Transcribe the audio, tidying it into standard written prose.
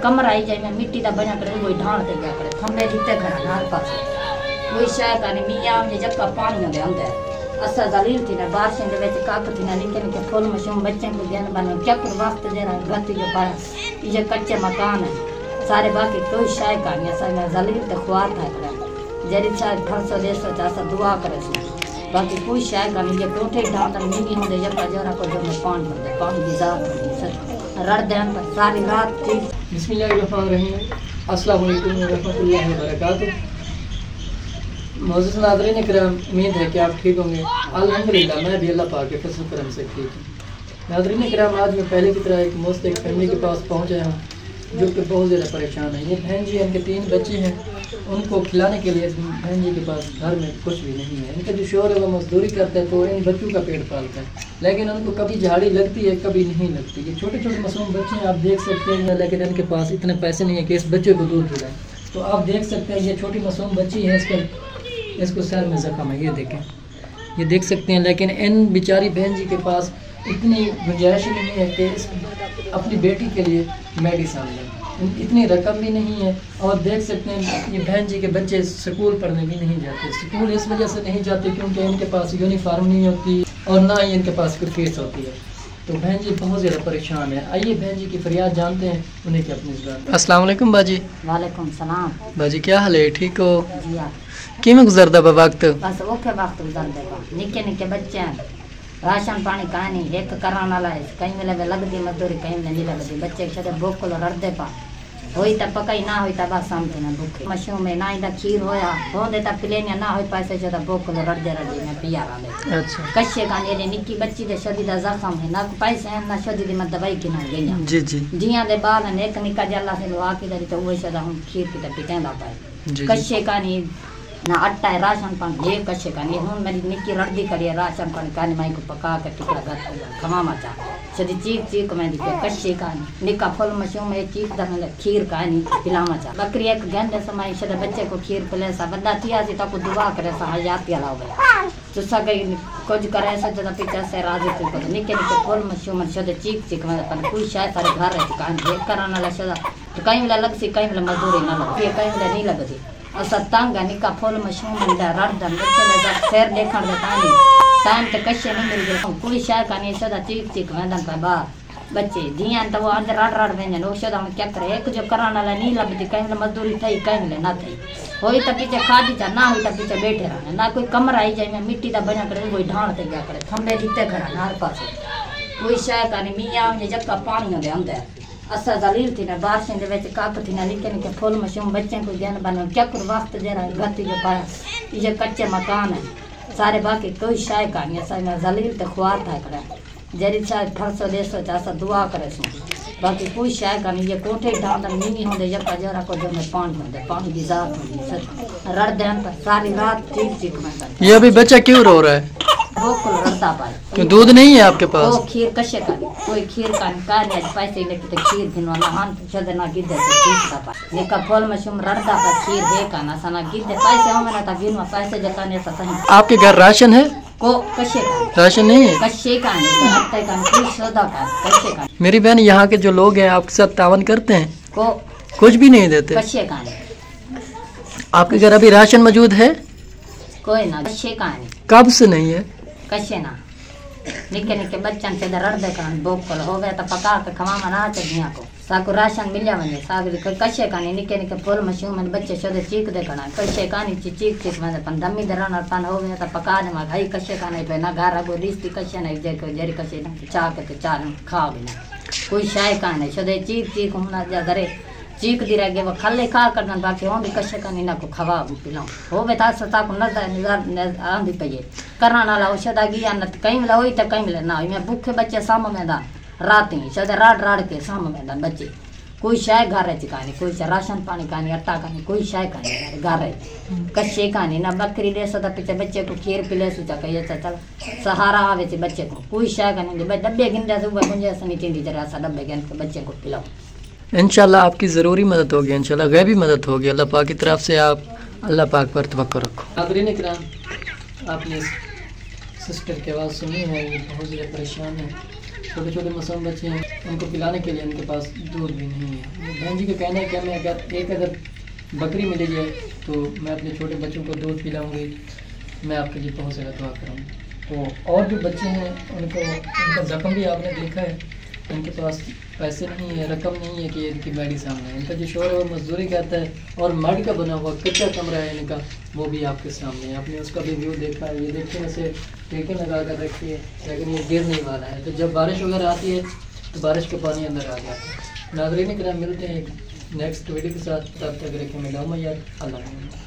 कमर आई जाए मैं मिट्टी का बना करे कोई ढाल ते गया करे खंबे जिते खड़ा हर पास कोई शय कानी मियां ने जक्का पानी दे अंदर असा जलील थी ना बारिश दे विच काक थी ना निके निके फूल मशूम बच्चे को ज्ञान बन क्या कर वक्त जरा गति जो पाया ये कच्चे मकान है सारे बाकी कोई शय कानी असा में जलील ते ख्वार था करे जरी शायद फरसो देसो चासा दुआ करे बाकी कोई शय कानी ये कोठे ढाल त मिनी होंदे जक्का जरा को जो में पानी की जात होती रड़ देन पर सारी रात थी। बिस्मिल्लाहिर्रहमानिर्रहीम अस्सलाम वालेकुम व रहमतुल्लाहि व बरकातुहू। मोअज़्ज़िज़ नाज़रीन किराम, उम्मीद है कि आप ठीक होंगे। अल्हम्दुलिल्लाह मैं भी अल्लाह पाक के फज़ल करम से ठीक हूँ। नाज़रीन किराम, आज मैं पहले की तरह एक मस्त एक फैमिली के पास पहुँच आया हूँ जो कि बहुत ज़्यादा परेशान है। ये बहन जी, इनके 3 बच्चे हैं, उनको खिलाने के लिए बहन जी के पास घर में कुछ भी नहीं है। इनका जो शोहर है वो मजदूरी करता है तो इन बच्चों का पेट पालता है, लेकिन उनको कभी झाड़ी लगती है कभी नहीं लगती। ये छोटे छोटे मासूम बच्चे हैं, आप देख सकते हैं, लेकिन इनके पास इतने पैसे नहीं है कि इस बच्चे को दूध पिलाएं। तो आप देख सकते हैं ये छोटी मासूम बच्ची है, इसको सर में जख्म है, ये देखें, ये देख सकते हैं। लेकिन इन बेचारी बहन जी के पास इतनी गुंजाइश नहीं है कि अपनी बेटी के लिए मेडिसिन लें, इतनी रकम भी नहीं है। और देख सकते हैं ये बहन जी के बच्चे स्कूल पढ़ने भी नहीं जाते। स्कूल इस वजह से नहीं जाते क्योंकि इनके पास यूनिफॉर्म नहीं होती और ना ही इनके पास कोई फीस होती है। तो बहन जी बहुत ज़्यादा परेशान है। आइए बहन जी की फरियाद जानते हैं, उन्हें क्या अपनी ज़बान। अस्सलाम वालेकुम बाजी। वालेकुम सलाम बाजी, क्या हाल है? ठीक हो? जी हाँ। किमें गुजरदा बा वक्त? बस ओके वक्त गुजरदे बा। निके निके बच्चे हैं, राशन पानी कहानी एक कराने वाला है, कहीं मिले लगती मजदूरी कहीं नहीं लगती। बच्चे छे भूख को रड़दे पा होई त पकाई ना होई त बस समझे ना भूखे मशरूम में ना इंदा खीर होया होंदे त पिलेनिया ना होई पैसे जो त भूख को रड़दे में पिया रहे। अच्छा कच्चे काने ने निक्की बच्ची दे शदीद जख्म है, ना पैसे हैं ना शदीद में दवाई की ना गईया। जी जी जिया दे बाल ने एक निक्का जल्ला से लोहा की दरी तो वो शदा हम खीर की त पिटेंदा पाए। कच्चे कानी ना आटा है, राशन पानी ये कच्चे कानी हूं मेरी निक्की रड़दी करी राशन पानी कानी माई को पका के टिकड़ा गत खमा मचा सदी चीक चीक में दिखे कच्चे कानी निक्का फल मशरूम में चीक दा में खीर कानी पिलामा चा बकरी एक घंटे समय शद बच्चे को खीर पिले सा बंदा थिया सी ताको दुआ करे सा हयात पिला हो तो सगे कुछ करे सा जदा पिता से राजी तो को निके निके फल मशरूम में शद चीक चीक में पर कोई शायद सारे घर है कान देख कराना ला शदा तो कहीं मिला लग सी कहीं मिला मजदूरी ना लग कहीं मिला नहीं लगती असा तंग निका फल मशरूम में रड़ दम बच्चे लगा खैर देखण दे तानी टाइम ते कच्चे नहीं मिल गए कोई शाय कानी सदा चीक चीक वेंदन का बा बच्चे जियां तो वो अंदर रड़ रड़ वेंदन ओ सदा में क्या करे एक जो कराने वाला नहीं लगती कहीं मजदूरी थई कहीं ना थई होई त पीछे खादी जा ना होई त पीछे बैठे रहने ना कोई कमर आई जाए मैं मिट्टी दा बना करे कोई ढाल ते गया करे खंबे जिते खड़ा हर पास कोई शाय कानी मियां ने जक्का पानी दे अंदर असा जलील थी ना बारिश दे विच काक थी ना निके निके फूल मशूम बच्चे को ज्ञान बन क्या कर वक्त जरा गति जो पाया ये कच्चे मकान है सारे बाकी कोई शय कानी असा में जलील ते ख्वार था करे जरी शायद फरसो देसो चासा दुआ करे बाकी कोई शय कानी ये कोठे ढाल त मिनी होंदे जक्का जरा को जो में पानी की जात होती रड़ देन पर सारी रात चीक चीक में। ये अभी बच्चा क्यों रो रहा है? रड़ता पाए क्यों दूध नहीं है आपके पास? वो खीर कशे का कोई खीर का काने पैसे लेके तो खीर दिनवाला हां छद ना गिद्दे से चीज का पाए निका फल मशरूम रड़ता पर खीर दे का ना सना गिद्दे पैसे हम ना ता गिनवा पैसे जकाने से सही। आपके घर राशन है? को कशे का राशन नहीं है? कशे का नहीं हफ्ते का कोई सदा का कशे का। मेरी बहन, यहाँ के जो लोग हैं आपके साथ तावन करते हैं? को कुछ भी नहीं देते? कशे का नहीं। आपके घर अभी राशन मौजूद है? कोई ना कशे का नहीं। कब से नहीं है? कशे ना निके निके बच्चन से रड़ दे कर बोकल हो गया तो पका के खवा मना चढ़िया को साको राशन मिल जावे साग कशे कानी निके निके फूल मशरूम में बच्चे शोदे चीक दे कना कशे कानी चीक चीक में पन दमी दरन और पन हो गया तो पका दे मा भाई कशे कानी पे ना घर गो रिश्ती कशे नहीं जे को जरी कशे ना चा के चार खा बिना कोई शाय कानी शोदे चीक चीक हमना जा दरे चीक दी रह गए वो खल्ले खा करना बाकी हो भी कशे कानी ना को खवा पिलाऊं हो बेटा सता को नजर आंदी पे करना ना ला औषधा गिया न कहीं मिला होई त कहीं मिला ना मैं भूखे बच्चे साम मैदान रात ही सदा राड राड के साम मैदान बच्चे कोई शाय घर है चिकानी कोई राशन पानी कानी अट्टा कानी कोई शाय कानी घर है कच्चे कानी ना बकरी ले सदा पीछे बच्चे को खीर पिले सुचा कहिए चल सहारा आवे चे बच्चे को कोई शाय कानी डब्बे गिंदा सुबह गुंजाइश नहीं थी जरा सा डब्बे गिन के बच्चे को पिलाओ। इंशाल्लाह आपकी ज़रूरी मदद होगी, इंशाल्लाह गैबी मदद होगी। अल्लाह पाक की तरफ से आप अल्लाह पाक पर तवक्कुल रखो। नाज़रीन किराम, आपने सिस्टर की आवाज़ सुनी है, ये बहुत ज़्यादा परेशान है। छोटे छोटे मासूम बच्चे हैं, उनको पिलाने के लिए उनके पास दूध भी नहीं है। बहन जी का कहना है कि हमें अगर बकरी मिल जाए तो मैं अपने छोटे बच्चों को दूध पिलाऊंगी, मैं आपके लिए बहुत ज़्यादा दुआ करूँगी। तो और जो बच्चे हैं उनका ज़ख्म भी आपने देखा है, उनके पास पैसे नहीं है, रकम नहीं है कि इनकी मेडी सामने है। इनका जो शोर है वो मजदूरी करता है और मड का बना हुआ कच्चा कमरा है इनका, वो भी आपके सामने है। आपने उसका भी व्यू देखा है। ये देखिए वैसे टेकें लगा कर रखी है, लेकिन ये गिर नहीं वाला है। तो जब बारिश वगैरह आती है तो बारिश का पानी अंदर आ जाता है। नाज़रीन किराम, मिलते हैं नेक्स्ट वीडियो के साथ, तब तक रखें। मैं अल्लाह।